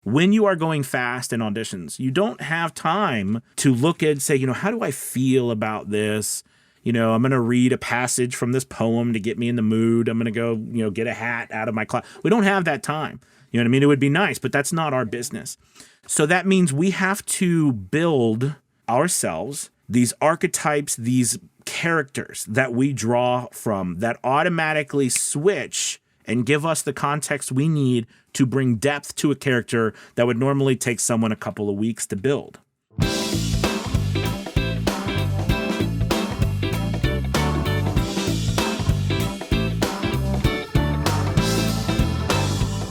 when you are going fast in auditions, you don't have time to look at and say, how do I feel about this? I'm going to read a passage from this poem to get me in the mood. I'm going to go, get a hat out of my closet. We don't have that time. You know what I mean? It would be nice, but that's not our business. So that means we have to build ourselves these archetypes, these characters that we draw from that automatically switch and give us the context we need to bring depth to a character that would normally take someone a couple of weeks to build.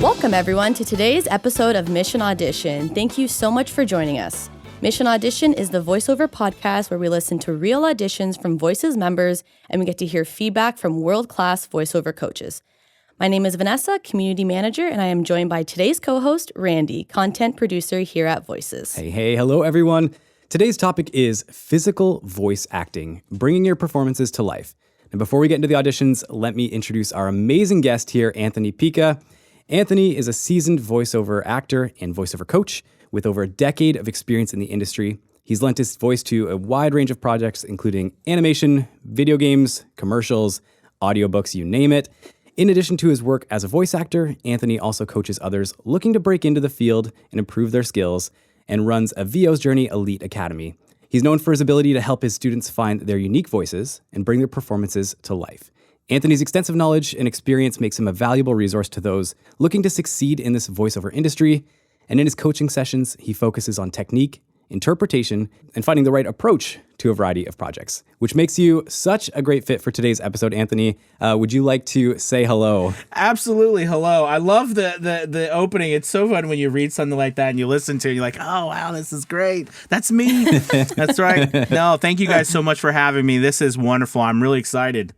Welcome, everyone, to today's episode of Mission Audition. Thank you so much for joining us. Mission Audition is the voiceover podcast where we listen to real auditions from Voices members and we get to hear feedback from world-class voiceover coaches. My name is Vanessa, community manager, and I am joined by today's co-host, Randy, content producer here at Voices. Hey, hello, everyone. Today's topic is physical voice acting, bringing your performances to life. And before we get into the auditions, let me introduce our amazing guest here, Anthony Pica. Anthony is a seasoned voiceover actor and voiceover coach with over a decade of experience in the industry. He's lent his voice to a wide range of projects, including animation, video games, commercials, audiobooks, you name it. In addition to his work as a voice actor, Anthony also coaches others looking to break into the field and improve their skills and runs a VO's Journey Elite Academy. He's known for his ability to help his students find their unique voices and bring their performances to life. Anthony's extensive knowledge and experience makes him a valuable resource to those looking to succeed in this voiceover industry. And in his coaching sessions, he focuses on technique, interpretation, and finding the right approach to a variety of projects, which makes you such a great fit for today's episode, Anthony. Would you like to say hello? Absolutely. Hello. I love the opening. It's so fun when you read something like that and you listen to it. You're like, oh, wow, this is great. That's me. That's right. No, thank you guys so much for having me. This is wonderful. I'm really excited.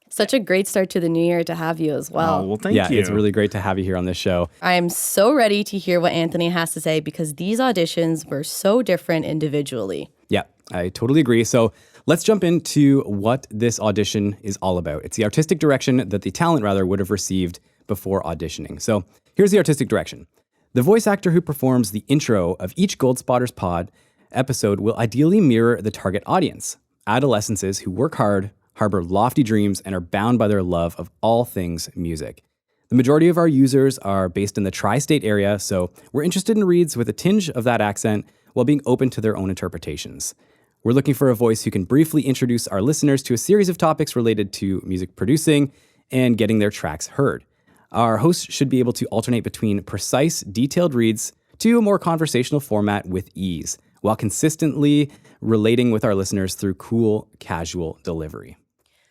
Such a great start to the new year to have you as well. Oh, well, thank you. Yeah, it's really great to have you here on this show. I am so ready to hear what Anthony has to say because these auditions were so different individually. Yeah, I totally agree. So let's jump into what this audition is all about. It's the artistic direction that the talent would have received before auditioning. So here's the artistic direction. The voice actor who performs the intro of each Gold Spotters Pod episode will ideally mirror the target audience, adolescents who work hard, harbor lofty dreams, and are bound by their love of all things music. The majority of our users are based in the tri-state area, so we're interested in reads with a tinge of that accent while being open to their own interpretations. We're looking for a voice who can briefly introduce our listeners to a series of topics related to music producing and getting their tracks heard. Our host should be able to alternate between precise, detailed reads to a more conversational format with ease, while consistently relating with our listeners through cool, casual delivery.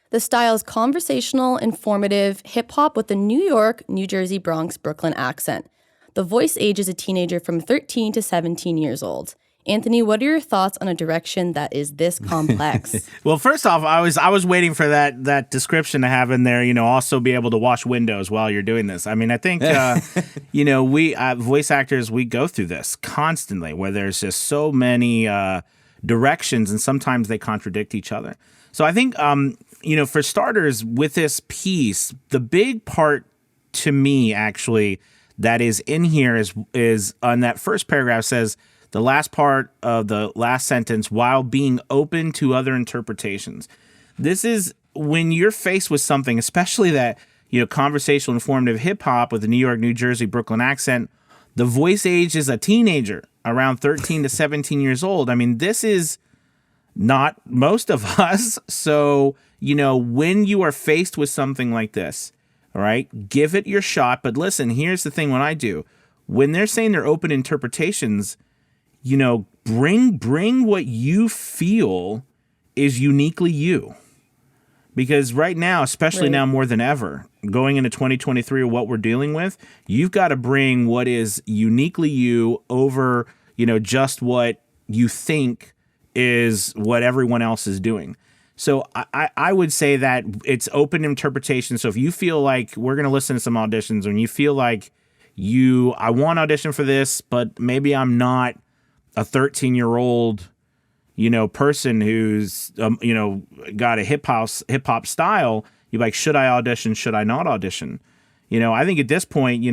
The style is conversational, informative, hip-hop with a New York, New Jersey, Bronx, Brooklyn accent. The voice age is a teenager from 13 to 17 years old. Anthony, what are your thoughts on a direction that is this complex? Well, first off, I was waiting for that description to have in there, also be able to wash windows while you're doing this. I mean, I think, we voice actors, we go through this constantly where there's just so many directions and sometimes they contradict each other. So I think, for starters, with this piece, the big part to me, actually, that is in here is on that first paragraph says, the last part of the last sentence, while being open to other interpretations. This is when you're faced with something, especially that, conversational, informative hip hop with a New York, New Jersey, Brooklyn accent. The voice age is a teenager around 13 to 17 years old. I mean, this is not most of us. So, when you are faced with something like this, all right, give it your shot. But listen, here's the thing when I do. When they're saying they're open interpretations, bring what you feel is uniquely you. Because right now, especially now more than ever, going into 2023 or what we're dealing with, you've got to bring what is uniquely you over, just what you think is what everyone else is doing. So I would say that it's open interpretation. So if you feel like we're going to listen to some auditions and you feel like I want to audition for this, but maybe I'm not a 13-year-old, person who's, got a hip hop style, you're like, should I audition? Should I not audition? I think at this point,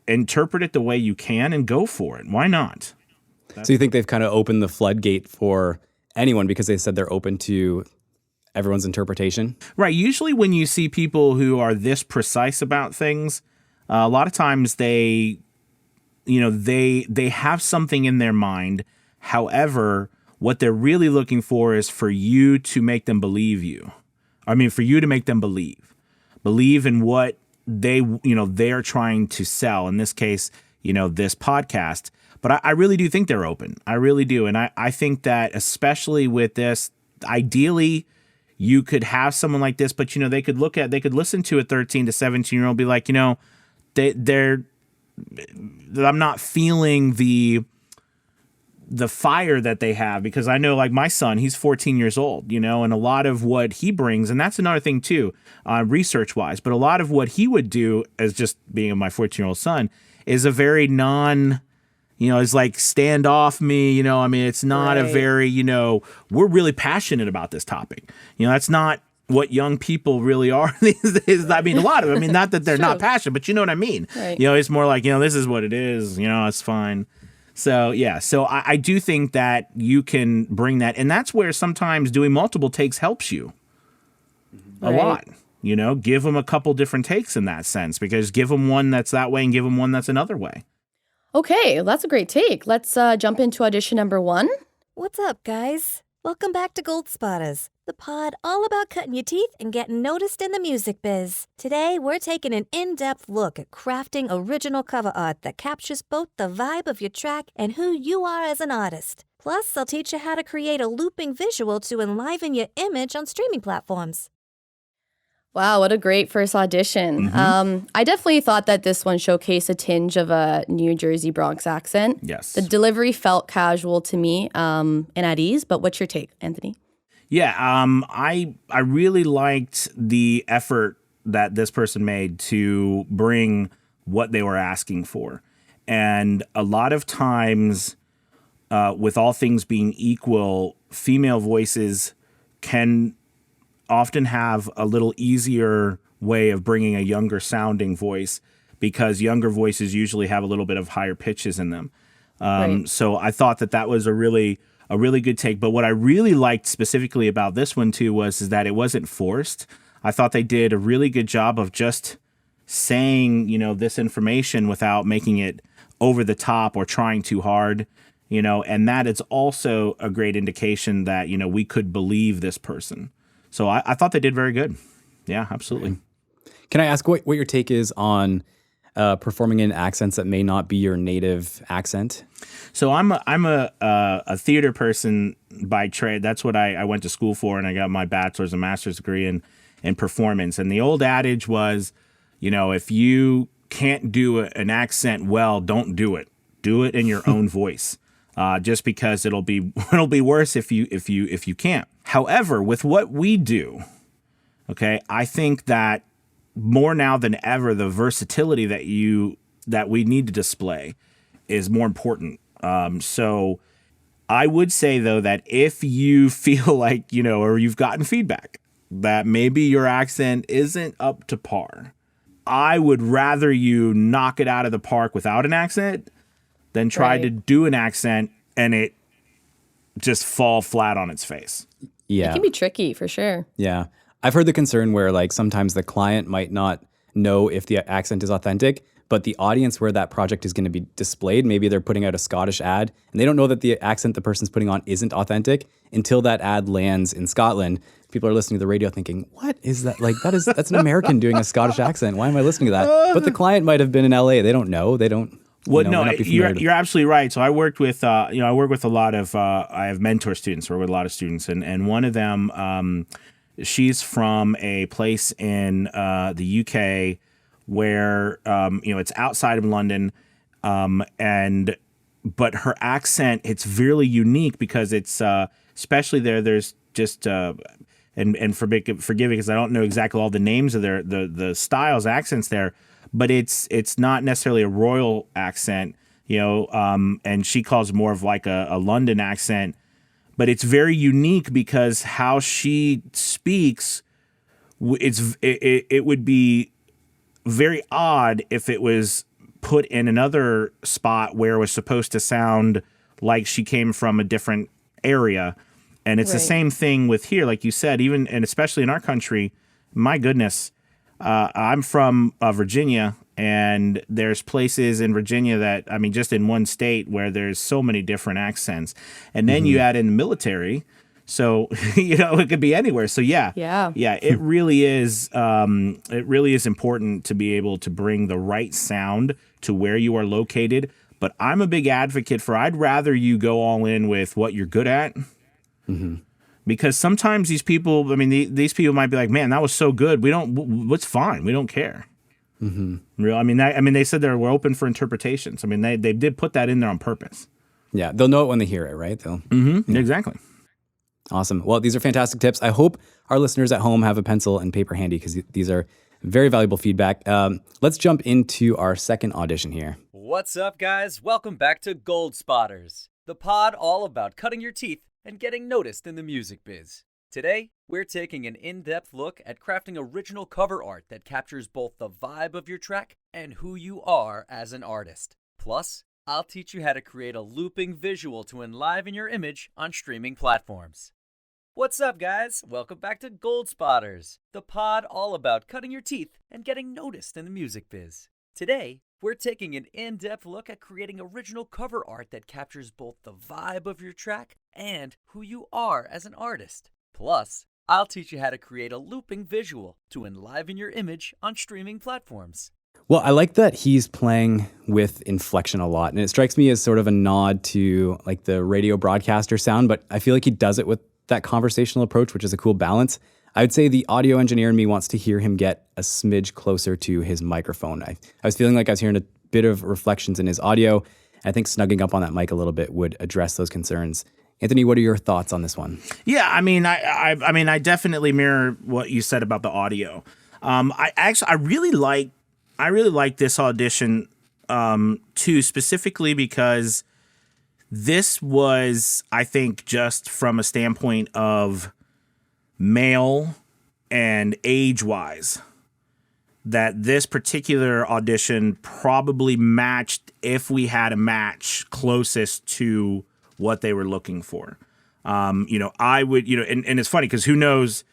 interpret it the way you can and go for it. Why not? So you think they've kind of opened the floodgate for anyone because they said they're open to everyone's interpretation? Right. Usually when you see people who are this precise about things, a lot of times they have something in their mind. However, what they're really looking for is for you to make them believe you. For you to make them believe in what they're trying to sell. In this case, this podcast. But I really do think they're open. I really do. And I think that especially with this, ideally, you could have someone like this, but they could listen to a 13 to 17-year-old be like, I'm not feeling the fire that they have, because I know, like my son, he's 14 years old, and a lot of what he brings, and that's another thing too, research wise, but a lot of what he would do as just being my 14-year-old son is a very it's like stand off me, it's not a very, we're really passionate about this topic. That's not what young people really are these days. A lot of them, not that they're not passionate, but you know what I mean? Right. It's more like, this is what it is, it's fine. So, yeah. So I do think that you can bring that. And that's where sometimes doing multiple takes helps you a lot. Give them a couple different takes in that sense, because give them one that's that way and give them one that's another way. Okay, well, that's a great take. Let's jump into audition number 1. What's up, guys? Welcome back to Gold Spotters, the pod all about cutting your teeth and getting noticed in the music biz. Today, we're taking an in-depth look at crafting original cover art that captures both the vibe of your track and who you are as an artist. Plus, I'll teach you how to create a looping visual to enliven your image on streaming platforms. Wow, what a great first audition. I definitely thought that this one showcased a tinge of a New Jersey Bronx accent. Yes. The delivery felt casual to me and at ease, but what's your take, Anthony? Yeah, I really liked the effort that this person made to bring what they were asking for. And a lot of times, with all things being equal, female voices can often have a little easier way of bringing a younger sounding voice, because younger voices usually have a little bit of higher pitches in them. Right. So I thought that was a really good take. But what I really liked specifically about this one too is that it wasn't forced. I thought they did a really good job of just saying, this information without making it over the top or trying too hard, and that is also a great indication that, we could believe this person. So I thought they did very good. Yeah, absolutely. Can I ask what your take is on performing in accents that may not be your native accent? So I'm a theater person by trade. That's what I went to school for, and I got my bachelor's and master's degree in performance. And the old adage was, if you can't do an accent well, don't do it. Do it in your own voice. Just because it'll be worse if you can't. However, with what we do, okay, I think that more now than ever, the versatility that we need to display is more important. So I would say though that if you feel like, or you've gotten feedback that maybe your accent isn't up to par, I would rather you knock it out of the park without an accent than try to do an accent and it just fall flat on its face. Yeah. It can be tricky for sure. Yeah. I've heard the concern where like sometimes the client might not know if the accent is authentic, but the audience where that project is going to be displayed, maybe they're putting out a Scottish ad and they don't know that the accent the person's putting on isn't authentic until that ad lands in Scotland. People are listening to the radio thinking, what is that? Like that's an American doing a Scottish accent. Why am I listening to that? But the client might have been in LA. They don't know. They don't. Well, no, you're absolutely right. So I worked with, I work with a lot of, I have mentor students, work with a lot of students, and one of them, she's from a place in the UK where, it's outside of London, but her accent, it's really unique because it's, especially there's just, and forgive me because I don't know exactly all the names of the styles, accents there. But it's not necessarily a royal accent, and she calls it more of like a London accent. But it's very unique because how she speaks, it would be very odd if it was put in another spot where it was supposed to sound like she came from a different area. And it's the same thing with here, like you said, even and especially in our country. My goodness, I'm from Virginia, and there's places in Virginia that, I mean, just in one state where there's so many different accents. And then you add in the military. So, it could be anywhere. So, yeah, it really is important to be able to bring the right sound to where you are located. But I'm a big advocate for, I'd rather you go all in with what you're good at. Because sometimes these people, I mean, these people might be like, man, that was so good. What's fine. We don't care. Real. I mean, they said we're open for interpretations. I mean, they did put that in there on purpose. Yeah. They'll know it when they hear it, right? Exactly. Awesome. Well, these are fantastic tips. I hope our listeners at home have a pencil and paper handy because these are very valuable feedback. Let's jump into our second audition here. What's up, guys? Welcome back to Gold Spotters, the pod all about cutting your teeth and getting noticed in the music biz. Today, we're taking an in-depth look at crafting original cover art that captures both the vibe of your track and who you are as an artist. Plus, I'll teach you how to create a looping visual to enliven your image on streaming platforms. What's up, guys? Welcome back to Gold Spotters, the pod all about cutting your teeth and getting noticed in the music biz. Today, we're taking an in-depth look at creating original cover art that captures both the vibe of your track and who you are as an artist. Plus, I'll teach you how to create a looping visual to enliven your image on streaming platforms. Well, I like that he's playing with inflection a lot, and it strikes me as sort of a nod to like the radio broadcaster sound, but I feel like he does it with that conversational approach, which is a cool balance. I would say the audio engineer in me wants to hear him get a smidge closer to his microphone. I was feeling like I was hearing a bit of reflections in his audio. I think snugging up on that mic a little bit would address those concerns. Anthony, what are your thoughts on this one? Yeah, I mean, I definitely mirror what you said about the audio. I really like this audition too, specifically because this was, I think, just from a standpoint of male and age-wise, that this particular audition probably matched, if we had a match, closest to what they were looking for. I would, and it's funny because who knows,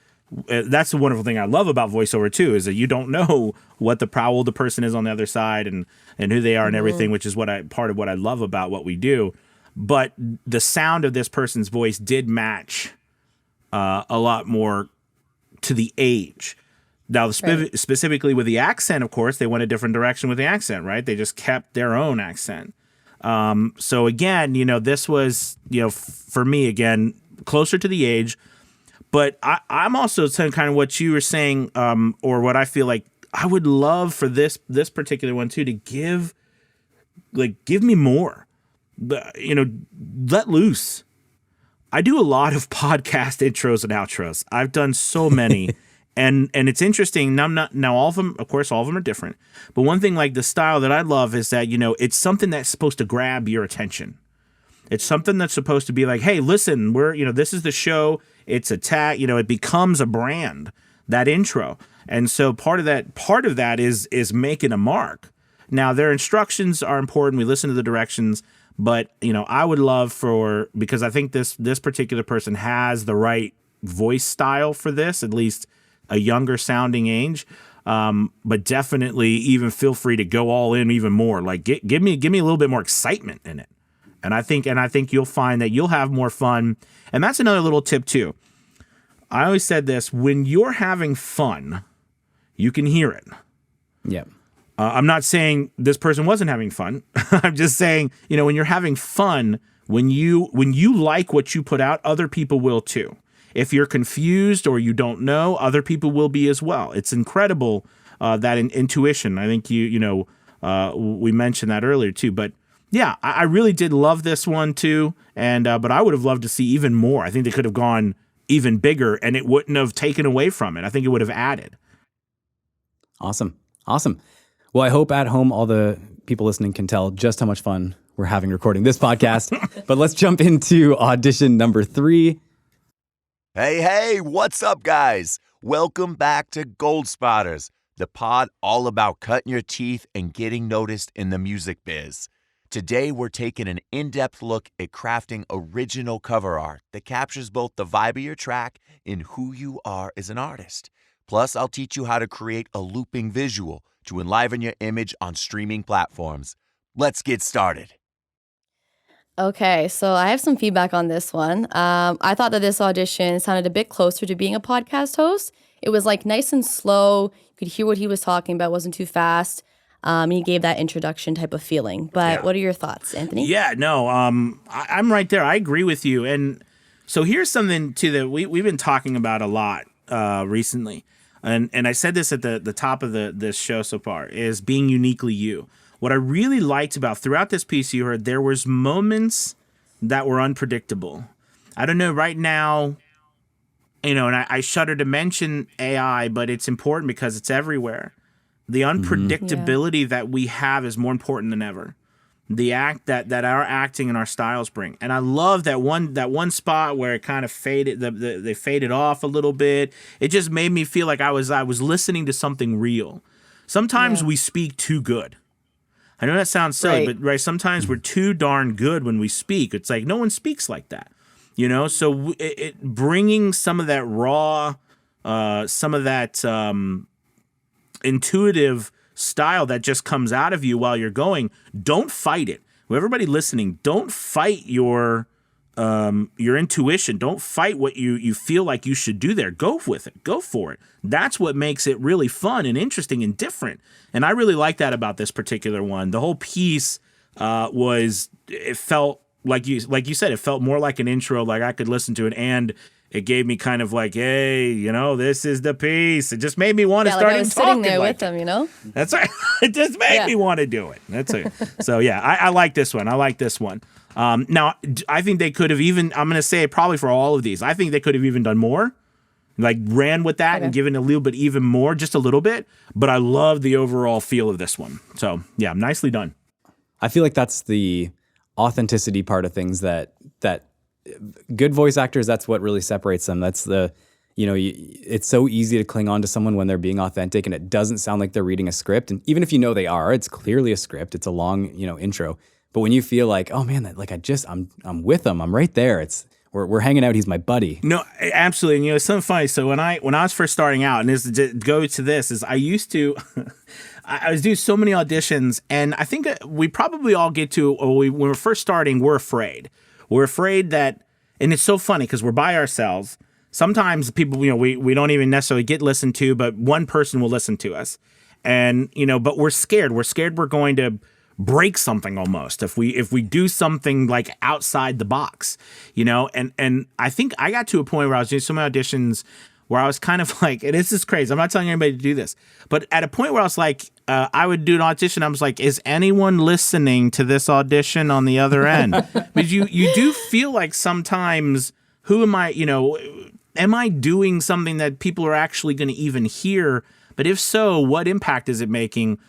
that's the wonderful thing I love about voiceover too, is that you don't know what the person is on the other side and who they are and everything, which is part of what I love about what we do. But the sound of this person's voice did match a lot more to the age. Now, specifically with the accent, of course, they went a different direction with the accent, right? They just kept their own accent. So again, this was, for me, again, closer to the age. But I'm also saying kind of what you were saying, or what I feel like I would love for this particular one too, to give me more. Let loose. I do a lot of podcast intros and outros. I've done so many. And it's interesting. Now all of them, of course, all of them are different. But one thing, like the style that I love, is that, it's something that's supposed to grab your attention. It's something that's supposed to be like, hey, listen, this is the show. It's a tag, it becomes a brand, that intro. And so part of that is making a mark. Now, their instructions are important. We listen to the directions. But, I would love because I think this particular person has the right voice style for this, at least a younger sounding age. But definitely even feel free to go all in even more. Like give me a little bit more excitement in it. And I think you'll find that you'll have more fun. And that's another little tip too. I always said this, when you're having fun, you can hear it. Yeah. I'm not saying this person wasn't having fun. I'm just saying, when you're having fun, when you like what you put out, other people will too. If you're confused or you don't know, other people will be as well. It's incredible, that intuition. I think we mentioned that earlier too. But yeah, I really did love this one too. And but I would have loved to see even more. I think they could have gone even bigger, and it wouldn't have taken away from it. I think it would have added. Awesome. Well, I hope at home all the people listening can tell just how much fun we're having recording this podcast. But let's jump into audition number 3. Hey, what's up, guys? Welcome back to Gold Spotters, the pod all about cutting your teeth and getting noticed in the music biz. Today, we're taking an in-depth look at crafting original cover art that captures both the vibe of your track and who you are as an artist. Plus, I'll teach you how to create a looping visual to enliven your image on streaming platforms. Let's get started. Okay, so I have some feedback on this one. I thought that this audition sounded a bit closer to being a podcast host. It was like nice and slow. You could hear what he was talking about, wasn't too fast. He gave that introduction type of feeling. But what are your thoughts, Anthony? Yeah, no, I'm right there. I agree with you. And so here's something too that we've been talking about a lot recently. And I said this at the top of this show so far, is being uniquely you. What I really liked about throughout this piece you heard, there was moments that were unpredictable. I don't know, right now, and I shudder to mention AI, but it's important because it's everywhere. The unpredictability that we have is more important than ever. The act that our acting and our styles bring. And I love that one spot where it kind of faded, they faded off a little bit. It just made me feel like I was listening to something real. Sometimes we speak too good. I know that sounds silly, but sometimes we're too darn good when we speak. It's like no one speaks like that, So it bringing some of that raw, some of that intuitive style that just comes out of you while you're going. Don't fight it. Everybody listening, don't fight your intuition. Don't fight what you feel like you should do there. Go with it. Go for it. That's what makes it really fun and interesting and different. And I really like that about this particular one. The whole piece it felt like you said, it felt more like an intro, like I could listen to it, and it gave me kind of like, hey, this is the piece. It just made me want to start I was talking sitting there like with him, That's right. It just made me want to do it. That's it. So yeah, I like this one. I like this one. Now, I think they could have even, I'm going to say probably for all of these, I think they could have even done more, like ran with that and given a little bit even more, just a little bit. But I love the overall feel of this one. So yeah, nicely done. I feel like that's the authenticity part of things that good voice actors, that's what really separates them. That's it's so easy to cling on to someone when they're being authentic and it doesn't sound like they're reading a script. And even if they are, it's clearly a script. It's a long, intro. But when you feel like, oh man, I'm with him, I'm right there. We're hanging out. He's my buddy. No, absolutely. And it's something funny. So when I was first starting out, and I used to, I was doing so many auditions, and I think we probably all get to, when we're first starting, we're afraid. We're afraid that, and it's so funny because we're by ourselves. Sometimes people, we don't even necessarily get listened to, but one person will listen to us. And, but we're scared. We're scared we're going to break something almost if we do something like outside the box, and I think I got to a point where I was doing so many auditions where I was kind of like, and this is crazy, I'm not telling anybody to do this, but at a point where I was like, I would do an audition, I was like, is anyone listening to this audition on the other end? Because you do feel like sometimes, who am I, am I doing something that people are actually going to even hear? But if so, what impact is it making?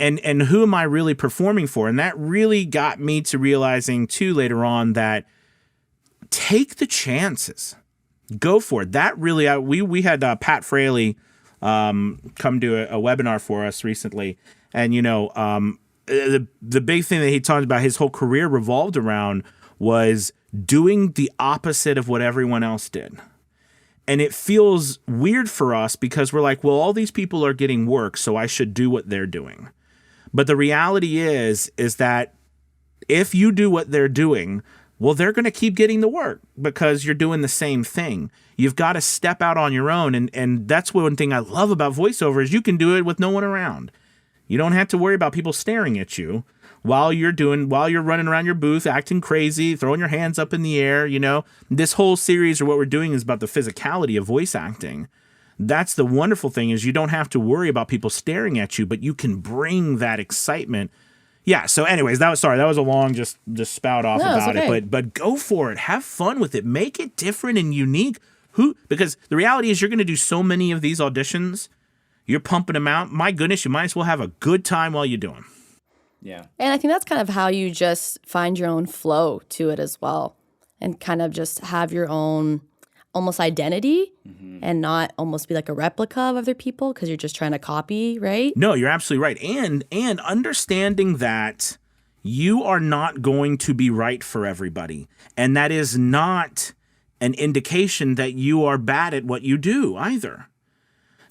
And who am I really performing for? And that really got me to realizing too later on that take the chances, go for it. That really, we had Pat Fraley come do a webinar for us recently, and the big thing that he talked about, his whole career revolved around, was doing the opposite of what everyone else did. And it feels weird for us because we're like, well, all these people are getting work, so I should do what they're doing. But the reality is that if you do what they're doing, well, they're going to keep getting the work because you're doing the same thing. You've got to step out on your own. And that's one thing I love about voiceover is you can do it with no one around. You don't have to worry about people staring at you while you're running around your booth, acting crazy, throwing your hands up in the air. This whole series, or what we're doing, is about the physicality of voice acting. That's the wonderful thing, is you don't have to worry about people staring at you, but you can bring that excitement. Yeah. So anyways, that was a long, just spout off about it, but go for it. Have fun with it. Make it different and unique. Because the reality is you're going to do so many of these auditions. You're pumping them out. My goodness, you might as well have a good time while you do them. Yeah. And I think that's kind of how you just find your own flow to it as well, and kind of just have your own, almost identity and not almost be like a replica of other people because you're just trying to copy, right? No, you're absolutely right. And understanding that you are not going to be right for everybody. And that is not an indication that you are bad at what you do either.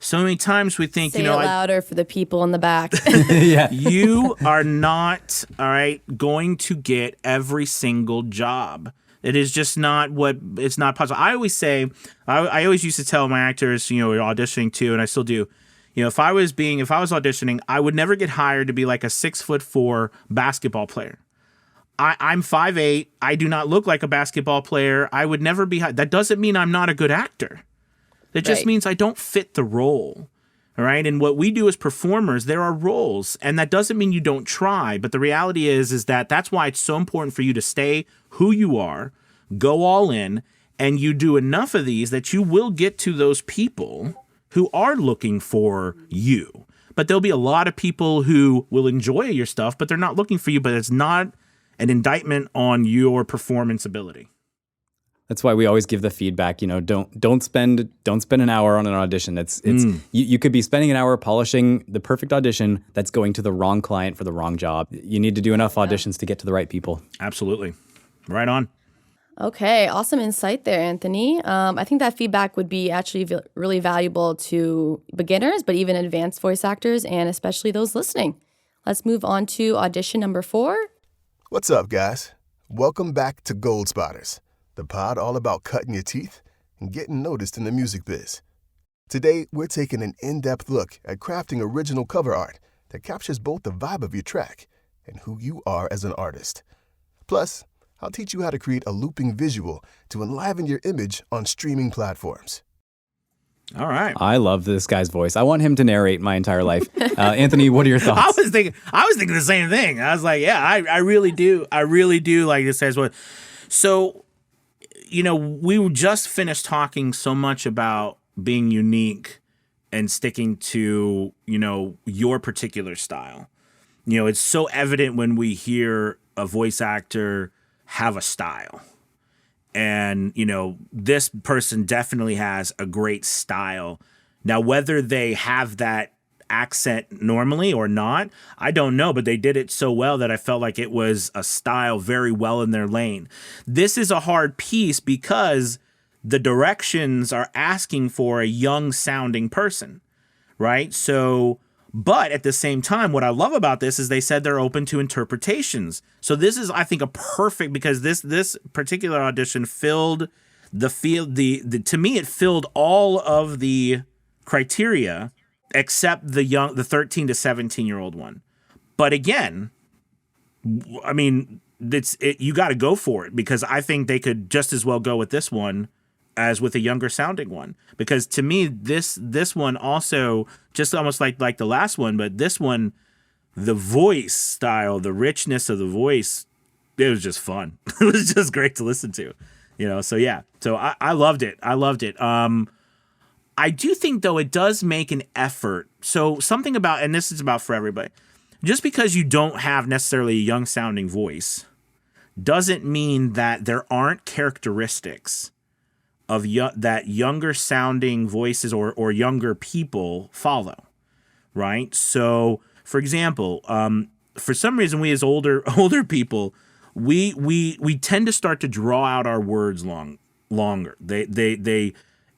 So many times we think, Say it louder for the people in the back. Yeah. you are not, all right, going to get every single job. It is just not it's not possible. I always say, I always used to tell my actors, auditioning too, and I still do, if I was auditioning, I would never get hired to be like a 6'4" basketball player. I'm 5'8". I do not look like a basketball player. I would never be hired. That doesn't mean I'm not a good actor. That just means I don't fit the role. All right. And what we do as performers, there are roles, and that doesn't mean you don't try. But the reality is that that's why it's so important for you to stay who you are, go all in, and you do enough of these that you will get to those people who are looking for you. But there'll be a lot of people who will enjoy your stuff, but they're not looking for you. But it's not an indictment on your performance ability. That's why we always give the feedback, don't spend an hour on an audition. You could be spending an hour polishing the perfect audition that's going to the wrong client for the wrong job. You need to do enough auditions to get to the right people. Absolutely. Right on. Okay, awesome insight there, Anthony. I think that feedback would be actually really valuable to beginners, but even advanced voice actors and especially those listening. Let's move on to audition number 4. What's up, guys? Welcome back to Gold Spotters, the pod all about cutting your teeth and getting noticed in the music biz. Today, we're taking an in-depth look at crafting original cover art that captures both the vibe of your track and who you are as an artist. Plus, I'll teach you how to create a looping visual to enliven your image on streaming platforms. All right. I love this guy's voice. I want him to narrate my entire life. Anthony, what are your thoughts? I was thinking the same thing. I was like, yeah, I really do. I really do like this as well. So, we just finished talking so much about being unique and sticking to, your particular style. It's so evident when we hear a voice actor have a style. And, this person definitely has a great style. Now, whether they have that accent normally or not, I don't know, but they did it so well that I felt like it was a style very well in their lane. This is a hard piece because the directions are asking for a young sounding person, right? So, but at the same time, what I love about this is they said they're open to interpretations. So this is, I think, a perfect, because this particular audition filled to me, it filled all of the criteria except the 13 to 17-year-old one. But again, I mean, you got to go for it, because I think they could just as well go with this one as with a younger sounding one, because to me this one also just almost like the last one, but this one, the voice style, the richness of the voice, it was just fun. It was just great to listen to, so yeah, so I loved it. I do think though it does make an effort. So something about, and this is about for everybody, just because you don't have necessarily a young sounding voice doesn't mean that there aren't characteristics of that younger sounding voices or younger people follow, right? So, for example, for some reason, we as older people, we tend to start to draw out our words longer. They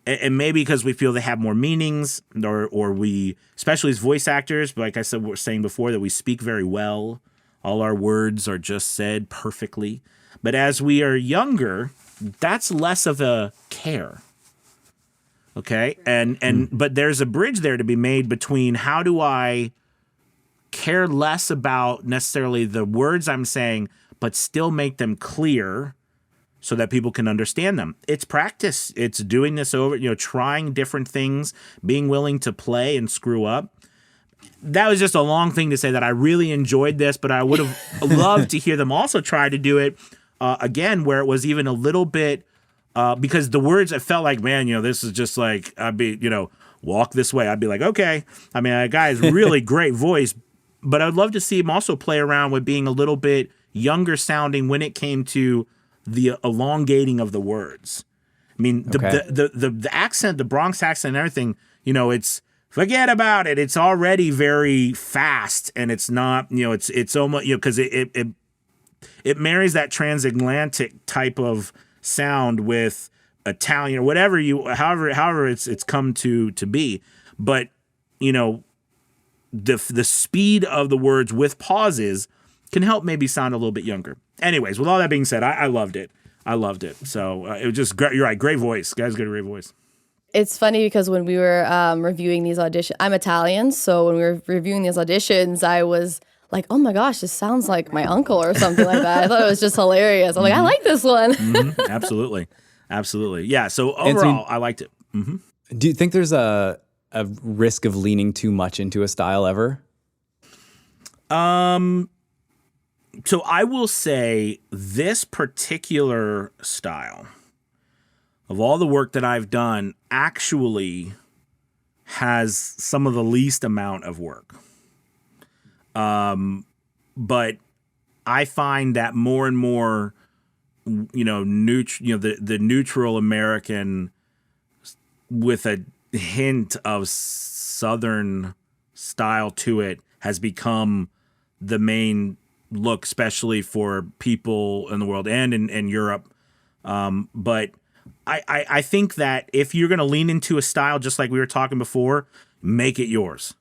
and maybe because we feel they have more meanings, or we, especially as voice actors, like I said, we're saying before, that we speak very well. All our words are just said perfectly. But as we are younger, that's less of a care. Okay? But there's a bridge there to be made between how do I care less about necessarily the words I'm saying, but still make them clear so that people can understand them. It's practice. It's doing this over, trying different things, being willing to play and screw up. That was just a long thing to say that I really enjoyed this, but I would have loved to hear them also try to do it again, where it was even a little bit, because the words, it felt like, man, this is just like, I'd be, walk this way. I'd be like, okay. I mean, a guy has really great voice, but I'd love to see him also play around with being a little bit younger sounding when it came to the elongating of the words. I mean, the accent, the Bronx accent and everything, it's forget about it. It's already very fast, and it's not, it's almost, because it marries that transatlantic type of sound with Italian or whatever however it's come to be. But, the speed of the words with pauses can help maybe sound a little bit younger. Anyways, with all that being said, I loved it. So it was just great. You're right. Great voice. Guys got a great voice. It's funny because when we were reviewing these auditions, I'm Italian, so when we were reviewing these auditions, I was like, oh my gosh, this sounds like my uncle or something like that. I thought it was just hilarious. I'm like, I like this one. Absolutely. Yeah, so overall, I liked it. Do you think there's a risk of leaning too much into a style ever? So I will say this particular style, of all the work that I've done, actually has some of the least amount of work. But I find that more and more, the neutral American with a hint of Southern style to it has become the main look, especially for people in the world and in Europe. But I think that if you're going to lean into a style, just like we were talking before, make it yours.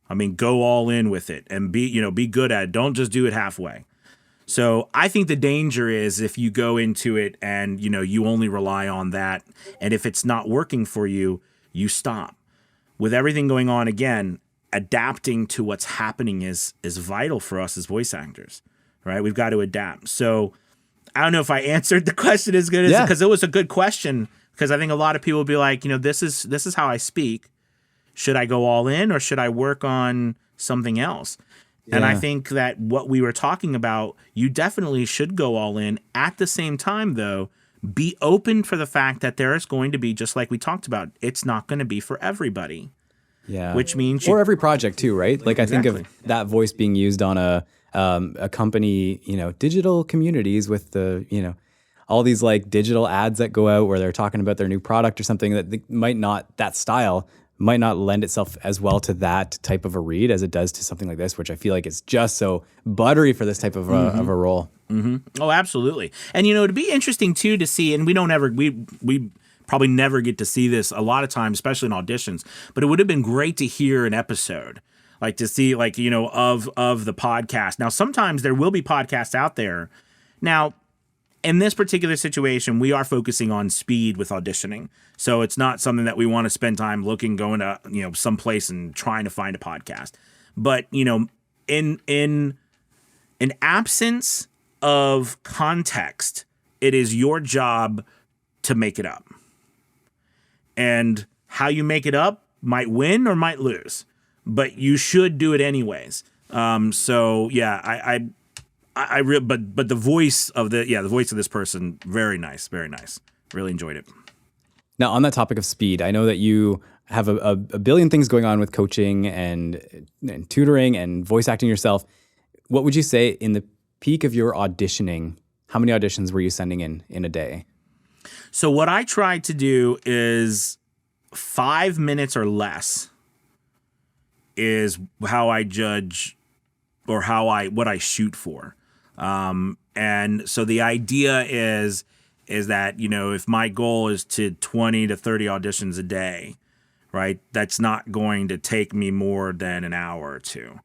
I mean, go all in with it and be good at it. Don't just do it halfway. So I think the danger is if you go into it and, you only rely on that. And if it's not working for you, you stop. With everything going on, again, adapting to what's happening is vital for us as voice actors, right? We've got to adapt. So I don't know if I answered the question as good as, because it was a good question, because I think a lot of people will be like, this is how I speak. Should I go all in or should I work on something else? Yeah. And I think that what we were talking about, you definitely should go all in. At the same time, though, be open for the fact that there is going to be, just like we talked about, it's not going to be for everybody. Yeah. Which means or every project too, right? Like Exactly. I think of that voice being used on a company, digital communities with the, all these like digital ads that go out where they're talking about their new product or something that style might not lend itself as well to that type of a read as it does to something like this, which I feel like it's just so buttery for this type of a role. Mm-hmm. Oh, absolutely. And, it'd be interesting too to see, and we probably never get to see this a lot of times, especially in auditions, but it would have been great to hear an episode, like to see of the podcast. Now, sometimes there will be podcasts out there. Now, in this particular situation, we are focusing on speed with auditioning. So it's not something that we want to spend time going to, someplace and trying to find a podcast. But, in absence of context, it is your job to make it up. And how you make it up might win or might lose, but you should do it anyways. So yeah, but the voice of the voice of this person, very nice. Really enjoyed it. Now, on that topic of speed, I know that you have a billion things going on with coaching and tutoring and voice acting yourself. What would you say in the peak of your auditioning, how many auditions were you sending in a day? So what I tried to do is 5 minutes or less is how I judge or what I shoot for. And so the idea is that, if my goal is to 20 to 30 auditions a day, right, that's not going to take me more than an hour or two,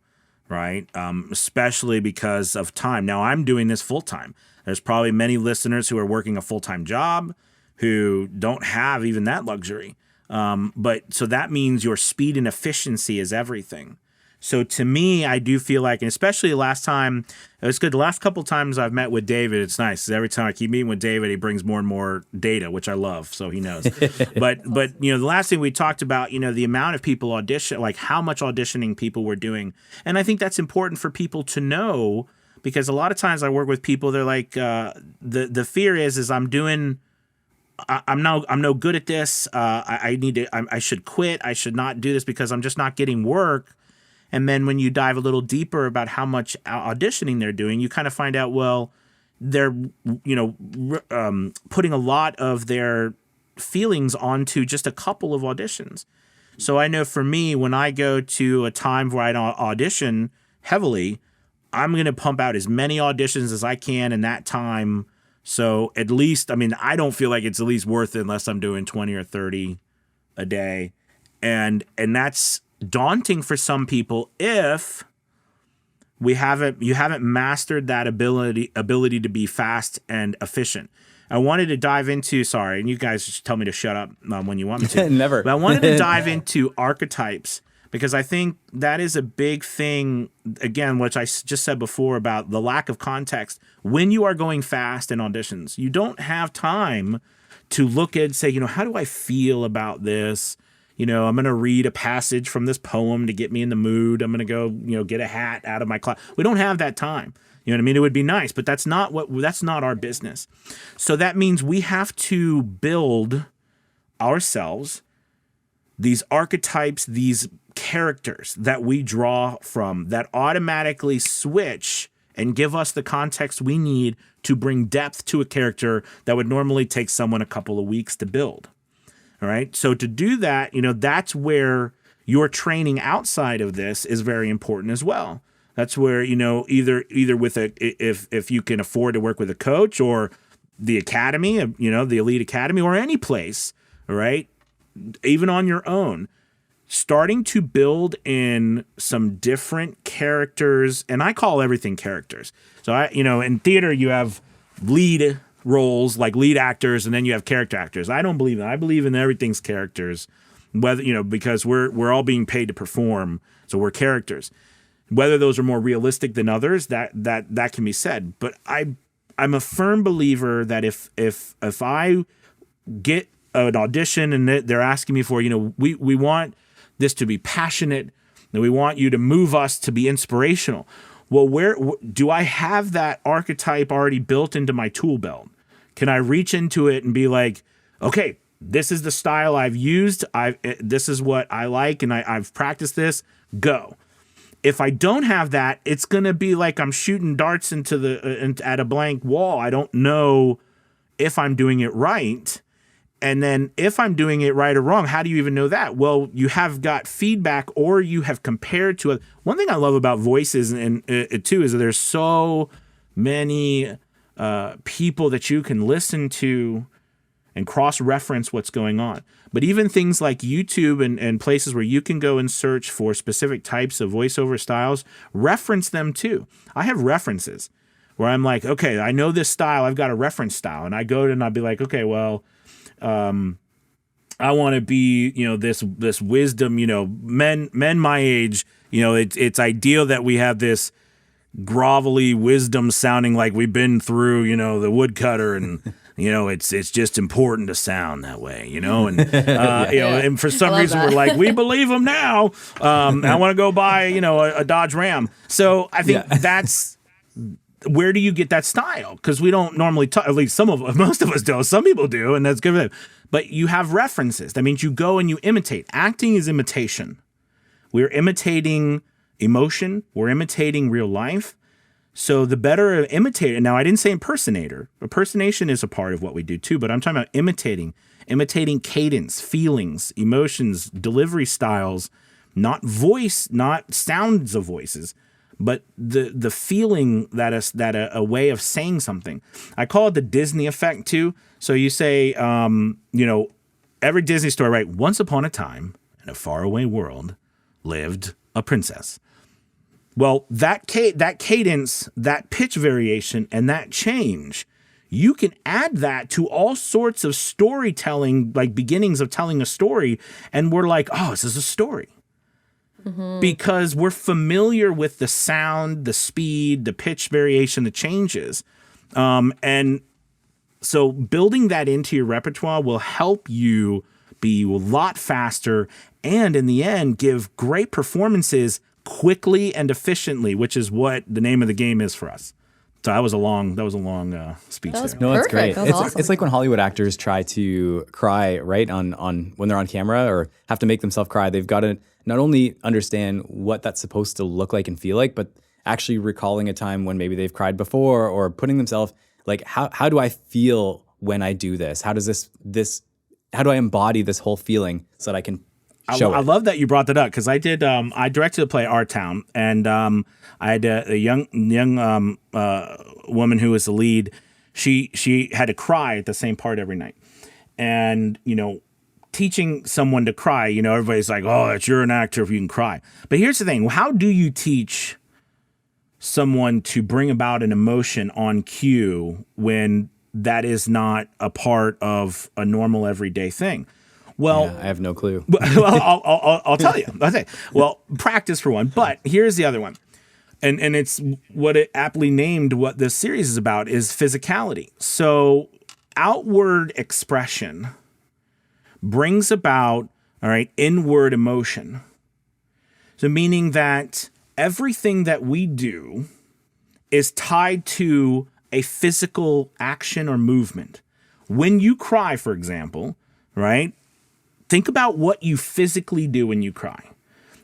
right? Especially because of time. Now, I'm doing this full time. There's probably many listeners who are working a full-time job who don't have even that luxury. But so that means your speed and efficiency is everything. So to me, I do feel like, and especially the last time, it was good. The last couple of times I've met with David, it's nice. Every time I keep meeting with David, he brings more and more data, which I love. So he knows. But the last thing we talked about, the amount of people audition, like how much auditioning people were doing, and I think that's important for people to know, because a lot of times I work with people, they're like, the fear is I'm no good at this. I should quit. I should not do this because I'm just not getting work. And then when you dive a little deeper about how much auditioning they're doing, you kind of find out, well, they're, putting a lot of their feelings onto just a couple of auditions. So I know for me, when I go to a time where I don't audition heavily, I'm going to pump out as many auditions as I can in that time. So at least, I mean, I don't feel like it's at least worth it unless I'm doing 20 or 30 a day. And that's daunting for some people if you haven't mastered that ability to be fast and efficient. I wanted to dive into, sorry, and you guys just tell me to shut up when you want me to. Never. But I wanted to dive into archetypes because I think that is a big thing, again, which I just said before about the lack of context. When you are going fast in auditions, you don't have time to look at and say, how do I feel about this? I'm going to read a passage from this poem to get me in the mood. I'm going to go, get a hat out of my closet. We don't have that time. You know what I mean? It would be nice, but that's not our business. So that means we have to build ourselves these archetypes, these characters that we draw from that automatically switch and give us the context we need to bring depth to a character that would normally take someone a couple of weeks to build. All right. So to do that, that's where your training outside of this is very important as well. That's where, either with if you can afford to work with a coach or the academy, the elite academy or any place, all right, even on your own, starting to build in some different characters. And I call everything characters. So in theater, you have lead roles like lead actors, and then you have character actors. I don't believe in that. I believe in everything's characters, whether, because we're all being paid to perform. So we're characters. Whether those are more realistic than others, that can be said. But I'm a firm believer that if I get an audition and they're asking me for, we want this to be passionate and we want you to move us to be inspirational. Well, where do I have that archetype already built into my tool belt? Can I reach into it and be like, okay, this is the style I've used. This is what I like, and I've practiced this. Go. If I don't have that, it's going to be like I'm shooting darts at a blank wall. I don't know if I'm doing it right. And then if I'm doing it right or wrong, how do you even know that? Well, you have got feedback or you have compared to one thing I love about voices and too is that there's so many people that you can listen to and cross-reference what's going on. But even things like YouTube and places where you can go and search for specific types of voiceover styles, reference them too. I have references where I'm like, okay, I know this style. I've got a reference style. And I go to and I'll be like, okay, well, I want to be, this wisdom, men my age, it's ideal that we have this grovelly wisdom sounding like we've been through, the woodcutter and, it's just important to sound that way, and, and for some reason we're like, we believe them now. I want to go buy, a Dodge Ram. So I think that's, where do you get that style? Because we don't normally talk, at least most of us don't. Some people do, and that's good for them. But you have references. That means you go and you imitate. Acting is imitation. We're imitating emotion. We're imitating real life. So the better imitator. Now, I didn't say impersonator. Impersonation is a part of what we do too, but I'm talking about imitating cadence, feelings, emotions, delivery styles, not voice, not sounds of voices, but the feeling that a way of saying something. I call it the Disney effect too. So you say, every Disney story, right? Once upon a time in a faraway world lived a princess. Well, that cadence, that pitch variation, and that change, you can add that to all sorts of storytelling, like beginnings of telling a story, and we're like, oh, this is a story. Mm-hmm. Because we're familiar with the sound, the speed, the pitch variation, the changes. And so building that into your repertoire will help you be a lot faster and in the end give great performances quickly and efficiently, which is what the name of the game is for us. So that was a long speech there. No, that's great. That was awesome. It's like when Hollywood actors try to cry, right, on when they're on camera or have to make themselves cry. They've got to not only understand what that's supposed to look like and feel like, but actually recalling a time when maybe they've cried before or putting themselves like, how do I feel when I do this? How does this embody this whole feeling so that I can show I it? love that you brought that up because I did. I directed a play, Our Town, and I had a young woman who was the lead. She had to cry at the same part every night, and teaching someone to cry, everybody's like, "Oh, you're an actor if you can cry." But here's the thing: how do you teach someone to bring about an emotion on cue when that is not a part of a normal everyday thing? Well, I have no clue. I'll tell you. I'll say, well, practice for one. But here's the other one. And it's what it aptly named what this series is about is physicality. So outward expression brings about, all right, inward emotion. So meaning that everything that we do is tied to a physical action or movement. When you cry, for example, right? Think about what you physically do when you cry.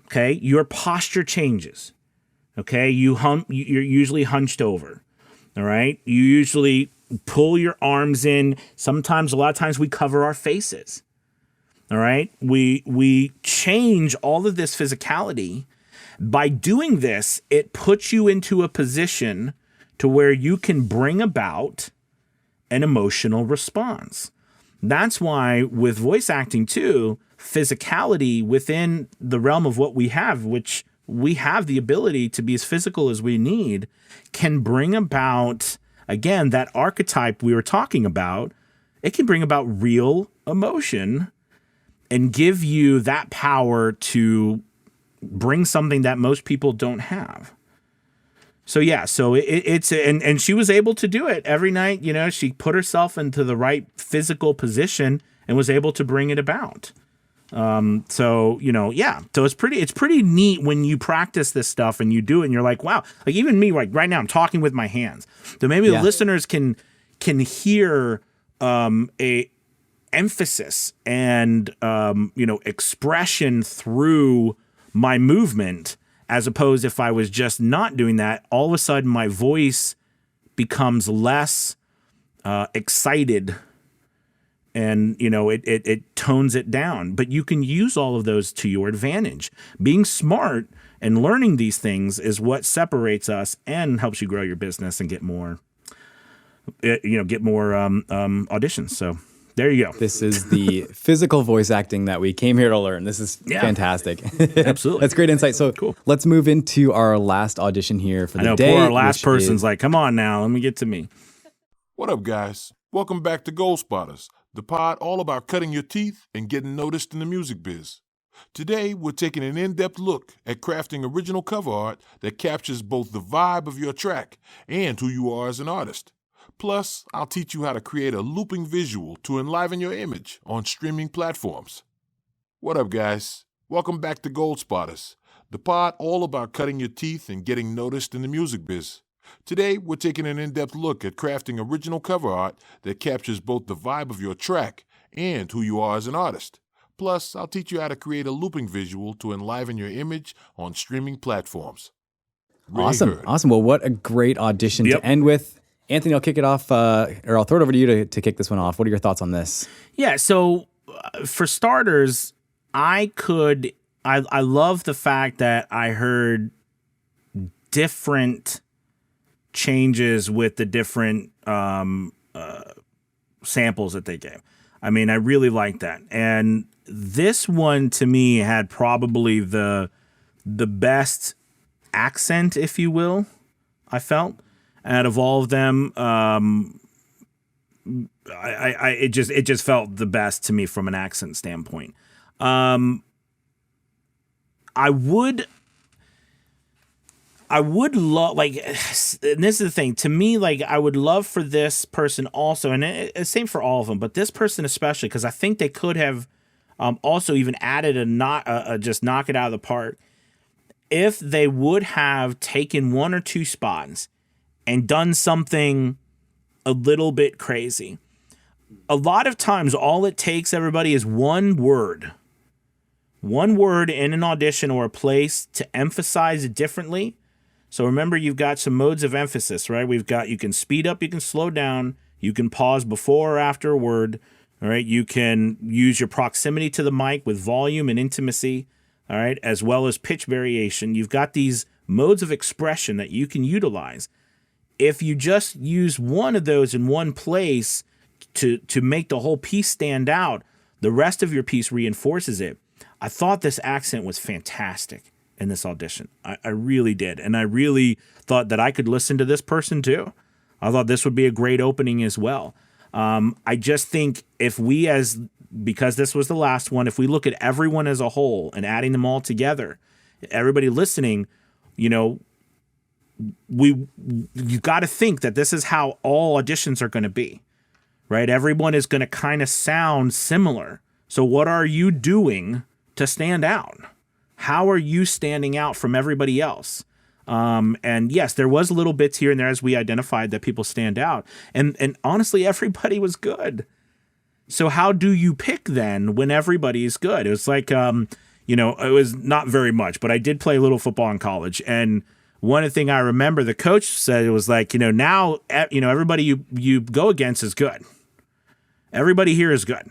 Okay, your posture changes. Okay, you're usually hunched over. All right, you usually pull your arms in. Sometimes, a lot of times, we cover our faces. All right, we change all of this physicality. By doing this, it puts you into a position to where you can bring about an emotional response. That's why with voice acting too, physicality within the realm of what we have, which we have the ability to be as physical as we need, can bring about, again, that archetype we were talking about. It can bring about real emotion and give you that power to bring something that most people don't have. So yeah, so and she was able to do it every night. She put herself into the right physical position and was able to bring it about. So it's pretty neat when you practice this stuff and you do it and you're like, wow, like even me, like right now I'm talking with my hands. So maybe the listeners can hear a emphasis and expression through my movement. As opposed, if I was just not doing that, all of a sudden my voice becomes less excited, and it tones it down. But you can use all of those to your advantage. Being smart and learning these things is what separates us and helps you grow your business and get more auditions. So there you go. This is the physical voice acting that we came here to learn. This is fantastic. Absolutely. That's great insight. So cool. Let's move into our last audition here for the I know, day. poor our last person's like, come on now, let me get to me. What up, guys? Welcome back to Gold Spotters, the pod all about cutting your teeth and getting noticed in the music biz. Today, we're taking an in-depth look at crafting original cover art that captures both the vibe of your track and who you are as an artist. Plus, I'll teach you how to create a looping visual to enliven your image on streaming platforms. What up, guys? Welcome back to Gold Spotters, the pod all about cutting your teeth and getting noticed in the music biz. Today, we're taking an in-depth look at crafting original cover art that captures both the vibe of your track and who you are as an artist. Plus, I'll teach you how to create a looping visual to enliven your image on streaming platforms. Awesome. Well, what a great audition to end with. Anthony, I'll kick it off, or I'll throw it over to you to kick this one off. What are your thoughts on this? Yeah, so for starters, I love the fact that I heard different changes with the different samples that they gave. I mean, I really like that. And this one, to me, had probably the best accent, if you will, I felt. Out of all of them, it just felt the best to me from an accent standpoint. I would love, like, and this is the thing, to me, like, I would love for this person also, and it's same for all of them, but this person especially, because I think they could have also even added just knock it out of the park, if they would have taken one or two spots and done something a little bit crazy. A lot of times, all it takes, everybody, is one word in an audition or a place to emphasize it differently. So remember, you've got some modes of emphasis, right? You can speed up, you can slow down, you can pause before or after a word, All right. You can use your proximity to the mic with volume and intimacy. All right. As well as pitch variation. You've got these modes of expression that you can utilize. If you just use one of those in one place to make the whole piece stand out, the rest of your piece reinforces it. I thought this accent was fantastic in this audition. I really did. And I really thought that I could listen to this person too. I thought this would be a great opening as well. I just think because this was the last one, if we look at everyone as a whole and adding them all together, everybody listening, you know, you got to think that this is how all auditions are going to be, right? Everyone is going to kind of sound similar. So what are you doing to stand out? How are you standing out from everybody else? And yes, there was little bits here and there as we identified that people stand out. And honestly, everybody was good. So how do you pick then when everybody is good? It was like, you know, it was not very much, but I did play a little football in college. And one thing I remember the coach said, it was like, you know, now, you know, everybody you go against is good. Everybody here is good.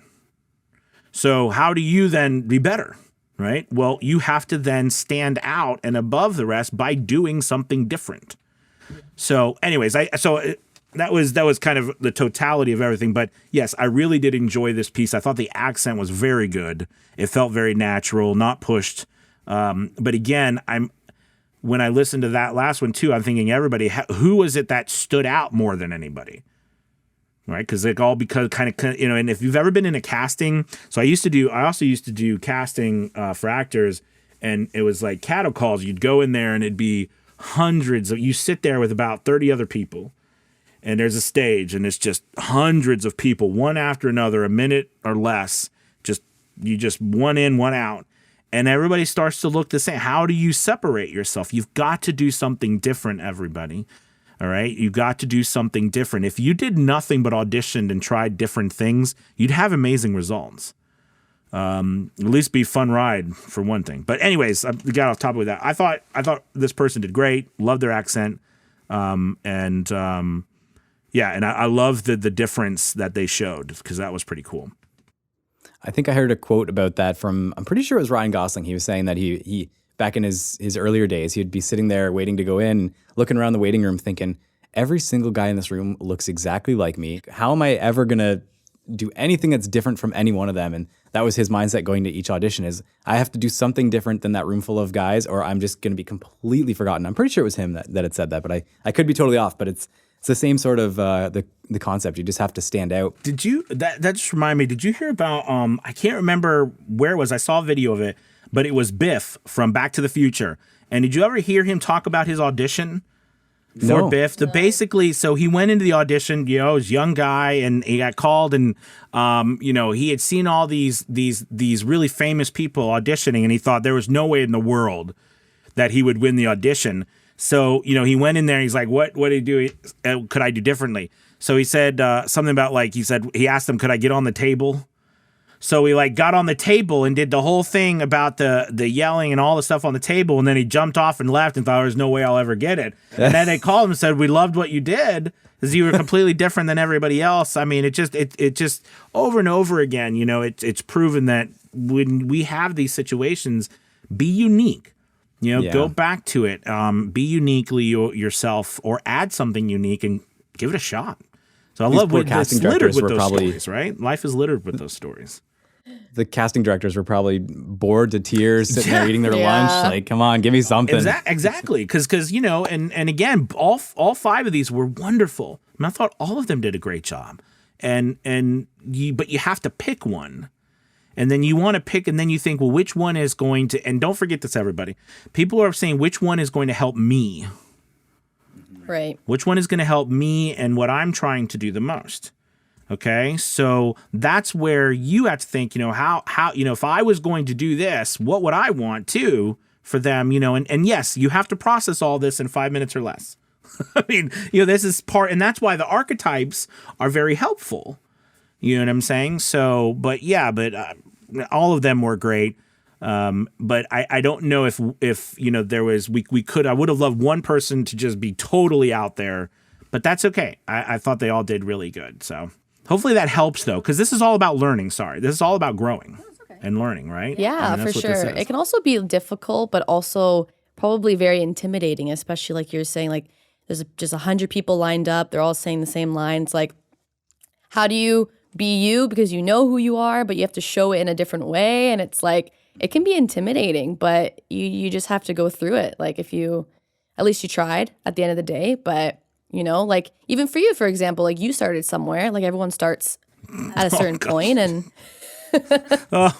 So how do you then be better? Right? Well, you have to then stand out and above the rest by doing something different. So anyways, that was kind of the totality of everything. But yes, I really did enjoy this piece. I thought the accent was very good. It felt very natural, not pushed. But again, when I listened to that last one too, I'm thinking who was it that stood out more than anybody? Right, because it all kind of, you know, and if you've ever been in a casting, so I also used to do casting for actors, and it was like cattle calls. You'd go in there and it'd be you sit there with about 30 other people, and there's a stage, and it's just hundreds of people, one after another, a minute or less, you just one in, one out, and everybody starts to look the same. How do you separate yourself? You've got to do something different, everybody. All right. You got to do something different. If you did nothing but auditioned and tried different things, you'd have amazing results. At least be a fun ride for one thing. But anyways, I got off topic with that. I thought this person did great. Loved their accent. And I love the difference that they showed because that was pretty cool. I think I heard a quote about that from, I'm pretty sure it was Ryan Gosling. He was saying that he back in his earlier days, he'd be sitting there waiting to go in, looking around the waiting room thinking, every single guy in this room looks exactly like me. How am I ever going to do anything that's different from any one of them? And that was his mindset going to each audition is, I have to do something different than that room full of guys or I'm just going to be completely forgotten. I'm pretty sure it was him that had said that, but I could be totally off, but it's the same sort of the concept. You just have to stand out. Did you, that just reminded me, did you hear about, I can't remember where it was, I saw a video of it, but it was Biff from Back to the Future. And did you ever hear him talk about his audition for Biff? Basically, so he went into the audition, you know, he was a young guy, and he got called, and you know, he had seen all these really famous people auditioning, and he thought there was no way in the world that he would win the audition. So, you know, he went in there, and he's like, what did he do? Could I do differently? So he said something about, like, he asked him, could I get on the table? So he got on the table and did the whole thing about the yelling and all the stuff on the table. And then he jumped off and left and thought there's no way I'll ever get it. And then they called him and said, we loved what you did because you were completely different than everybody else. I mean, it just over and over again, you know, it's proven that when we have these situations, be unique, you know, go back to it, be uniquely yourself or add something unique and give it a shot. So I love what it's littered with those stories, right? Life is littered with those stories. The casting directors were probably bored to tears, sitting there eating their lunch. Like, come on, give me something. Exactly, because you know, and again, all five of these were wonderful. I mean, I thought all of them did a great job. But you have to pick one, and then you want to pick, and then you think, well, which one is going to? And don't forget this, everybody. People are saying which one is going to help me. Right. Which one is going to help me and what I'm trying to do the most? Okay, so that's where you have to think, you know, how you know, if I was going to do this, what would I want to for them, you know, and yes, you have to process all this in 5 minutes or less. I mean, you know, this is part, and that's why the archetypes are very helpful. You know what I'm saying? So, but all of them were great. But I don't know if you know, there was, I would have loved one person to just be totally out there, but that's okay. I thought they all did really good. So hopefully that helps though, because this is all about learning. Sorry, this is all about growing and learning, right? Yeah, I mean, for that's what this sure. is. It can also be difficult, but also probably very intimidating, especially like you're saying, like there's just 100 people lined up. They're all saying the same lines. Like, how do you be you? Because you know who you are, but you have to show it in a different way. And it's like, it can be intimidating, but you just have to go through it. Like at least you tried at the end of the day. But, like even for you, for example, like you started somewhere, like everyone starts at a certain point and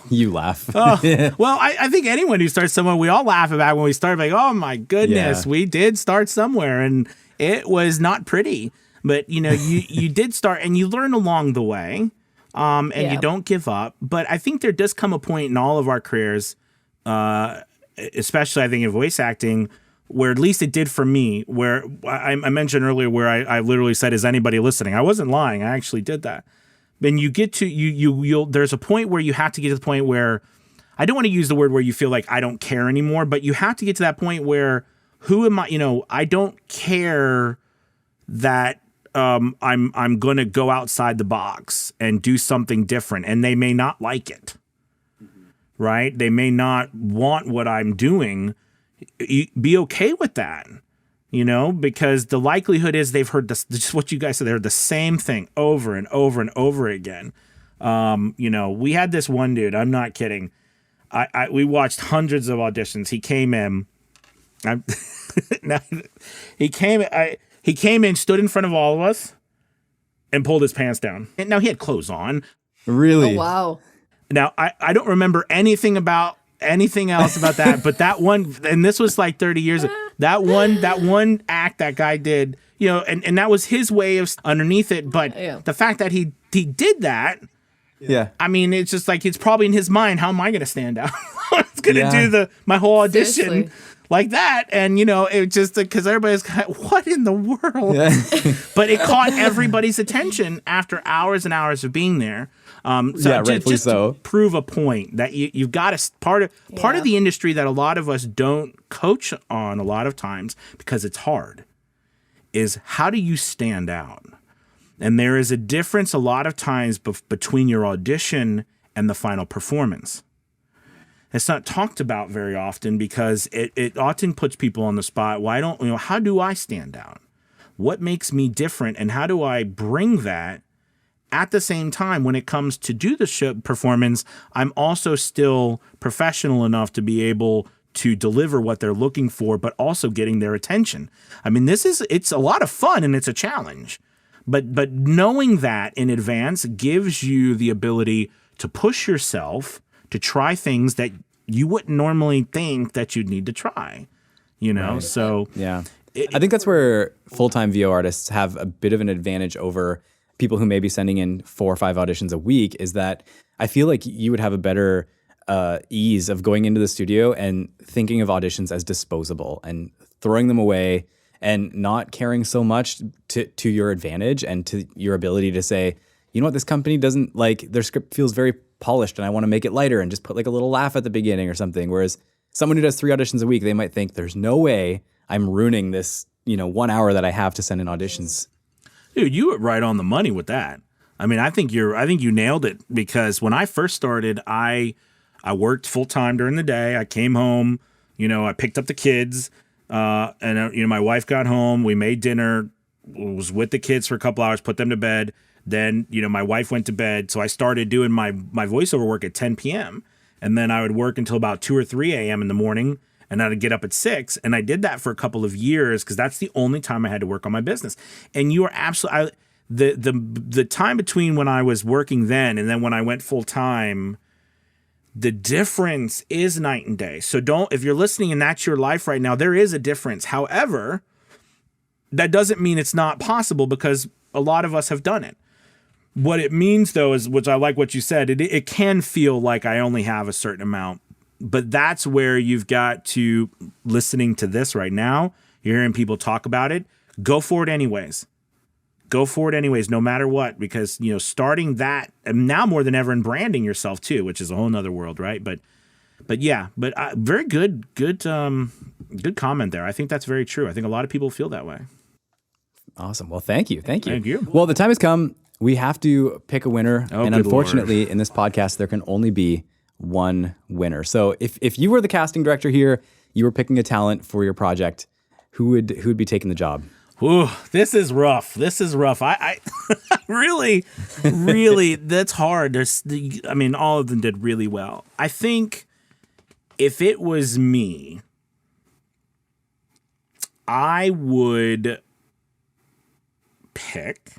You laugh. Well, I think anyone who starts somewhere, we all laugh about when we start, like, oh my goodness, Yeah. we did start somewhere and it was not pretty. But, you did start and you learn along the way and Yeah. you don't give up. But I think there does come a point in all of our careers, especially I think in voice acting, where at least it did for me, where I mentioned earlier where I literally said, is anybody listening? I wasn't lying. I actually did that. Then you get to you'll there's a point where you have to get to the point where I don't want to use the word where you feel like I don't care anymore, but you have to get to that point where who am I? I don't care that I'm going to go outside the box and do something different, and they may not like it, right? They may not want what I'm doing. Be okay with that. Because the likelihood is they've heard this, just what you guys said, they heard the same thing over and over and over again. We had this one dude, I'm not kidding. We watched hundreds of auditions. He came in, he came in, stood in front of all of us and pulled his pants down. And now he had clothes on. Really? oh wow. Now, I don't remember anything else about that, but that one, and this was like 30 years ago, that one act that guy did, and that was his way of underneath it. But Yeah. the fact that he did that, Yeah. I mean, it's just like, it's probably in his mind, how am I going to stand out? I was going to Yeah. do my whole audition Seriously. like that. And, it just, because everybody's kind of, what in the world? Yeah. But it caught everybody's attention after hours and hours of being there. Yeah, rightfully just so. to prove a point that you've got to part of the industry that a lot of us don't coach on a lot of times because it's hard is how do you stand out? And there is a difference a lot of times between your audition and the final performance. It's not talked about very often because it often puts people on the spot. How do I stand out? What makes me different? And how do I bring that? At the same time, when it comes to do the show performance, I'm also still professional enough to be able to deliver what they're looking for, but also getting their attention. I mean, it's a lot of fun and it's a challenge, but knowing that in advance gives you the ability to push yourself to try things that you wouldn't normally think that you'd need to try, So Yeah. I think that's where full-time VO artists have a bit of an advantage over people who may be sending in 4 or 5 auditions a week, is that I feel like you would have a better ease of going into the studio and thinking of auditions as disposable and throwing them away and not caring so much to your advantage and to your ability to say, you know what, this company doesn't like, their script feels very polished and I want to make it lighter and just put like a little laugh at the beginning or something. Whereas someone who does 3 auditions a week, they might think there's no way I'm ruining this, 1 hour that I have to send in auditions. Dude, you were right on the money with that. I mean, I think you nailed it because when I first started, I worked full time during the day. I came home, I picked up the kids, and my wife got home. We made dinner, was with the kids for a couple hours, put them to bed. Then, my wife went to bed, so I started doing my voiceover work at 10 p.m. And then I would work until about 2 or 3 a.m. in the morning. And I'd get up at 6, and I did that for a couple of years because that's the only time I had to work on my business. And you are absolutely the time between when I was working then and then when I went full time, the difference is night and day. So if you're listening and that's your life right now, there is a difference. However, that doesn't mean it's not possible because a lot of us have done it. What it means though is, which I like what you said, it can feel like I only have a certain amount. But that's where you've got to, listening to this right now, you're hearing people talk about it, go for it anyways. Go for it anyways, no matter what, because, starting that, and now more than ever in branding yourself too, which is a whole nother world, right? But very good comment there. I think that's very true. I think a lot of people feel that way. Awesome. Well, thank you. Thank you. Well, the time has come. we have to pick a winner. Oh, and good unfortunately, in this podcast, there can only be one winner. So if you were the casting director here, you were picking a talent for your project, who would be taking the job? Ooh, this is rough. I really, that's hard. All of them did really well. I think if it was me, I would pick.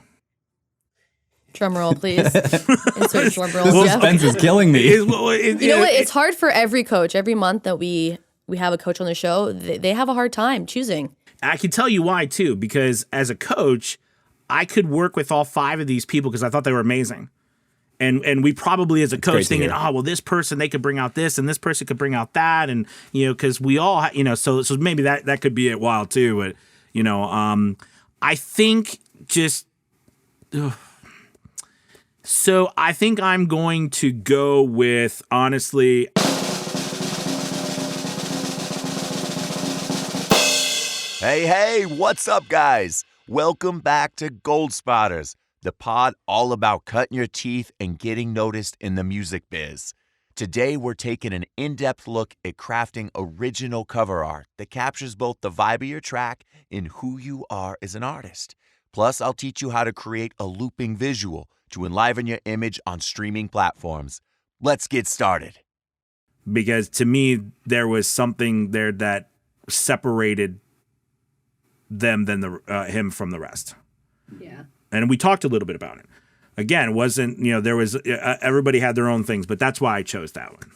Drum roll, please. Insert drum roll. This Jeff. suspense is killing me. You know what? It's hard for every coach. Every month that we have a coach on the show, they have a hard time choosing. I can tell you why, too, because as a coach, I could work with all 5 of these people because I thought they were amazing. And we probably, as a coach, thinking, this person, they could bring out this, and this person could bring out that. And, because we all, so maybe that could be it while, too. But, I think just... So I think I'm going to go with, honestly... Hey, what's up, guys? Welcome back to Gold Spotters, the pod all about cutting your teeth and getting noticed in the music biz. Today, we're taking an in-depth look at crafting original cover art that captures both the vibe of your track and who you are as an artist. Plus, I'll teach you how to create a looping visual to enliven your image on streaming platforms. Let's get started. Because to me, there was something there that separated them than him from the rest. Yeah. And we talked a little bit about it. Again, it wasn't, there was, everybody had their own things, but that's why I chose that one.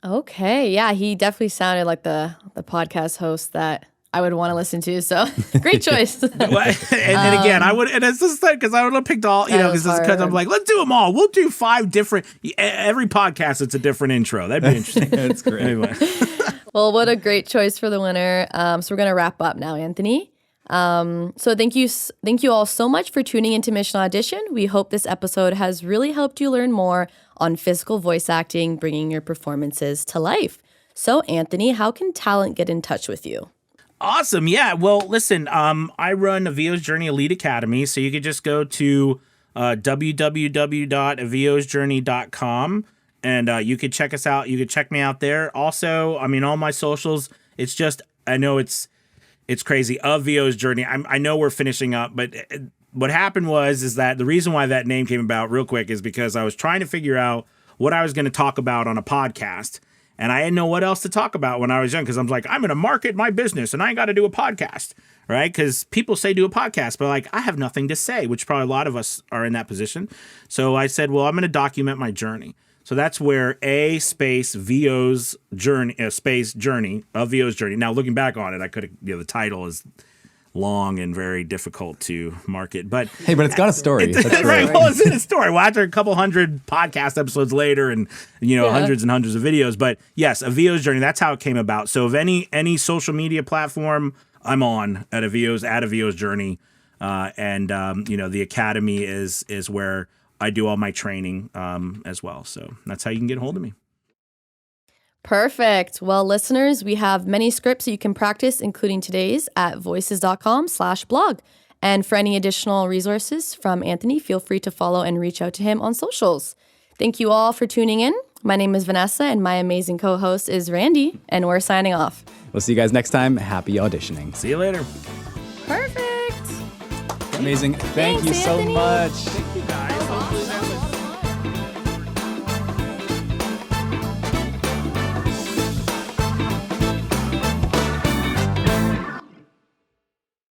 Okay. Yeah, he definitely sounded like the podcast host that I would want to listen to. So great choice. and again, I would, and it's just because I would have picked all, because I'm like, let's do them all. We'll do 5 different, every podcast, it's a different intro. That'd be interesting. That's great. Anyway. Well, what a great choice for the winner. So we're going to wrap up now, Anthony. So thank you all so much for tuning into Mission Audition. We hope this episode has really helped you learn more on physical voice acting, bringing your performances to life. So Anthony, how can talent get in touch with you? Awesome. Yeah. Well, listen, I run Avio's Journey Elite Academy. So you could just go to www.aviosjourney.com. And you could check us out. You could check me out there. Also, all my socials, it's just, I know it's crazy. Avio's Journey. I know we're finishing up, but what happened is that the reason why that name came about real quick is because I was trying to figure out what I was going to talk about on a podcast. And I didn't know what else to talk about when I was young because I'm like, I'm going to market my business and I got to do a podcast, right? Because people say do a podcast, but like I have nothing to say, which probably a lot of us are in that position. So I said, well, I'm going to document my journey. So that's where VO's journey, space journey of VO's journey. Now looking back on it, I could have, the title is long and very difficult to market, but hey, but it's got a story. That's right. Well, it's in a story. Well, after a couple hundred podcast episodes later, and hundreds and hundreds of videos. But yes, VO's journey. That's how it came about. So if any social media platform, I'm on at VO's journey, and the academy is where I do all my training as well. So that's how you can get a hold of me. Perfect. Well, listeners, we have many scripts that you can practice, including today's at voices.com/blog. And for any additional resources from Anthony, feel free to follow and reach out to him on socials. Thank you all for tuning in. My name is Vanessa, and my amazing co-host is Randy, and we're signing off. We'll see you guys next time. Happy auditioning. See you later. Perfect. Amazing. Thank you so Anthony. much. Thank you, guys.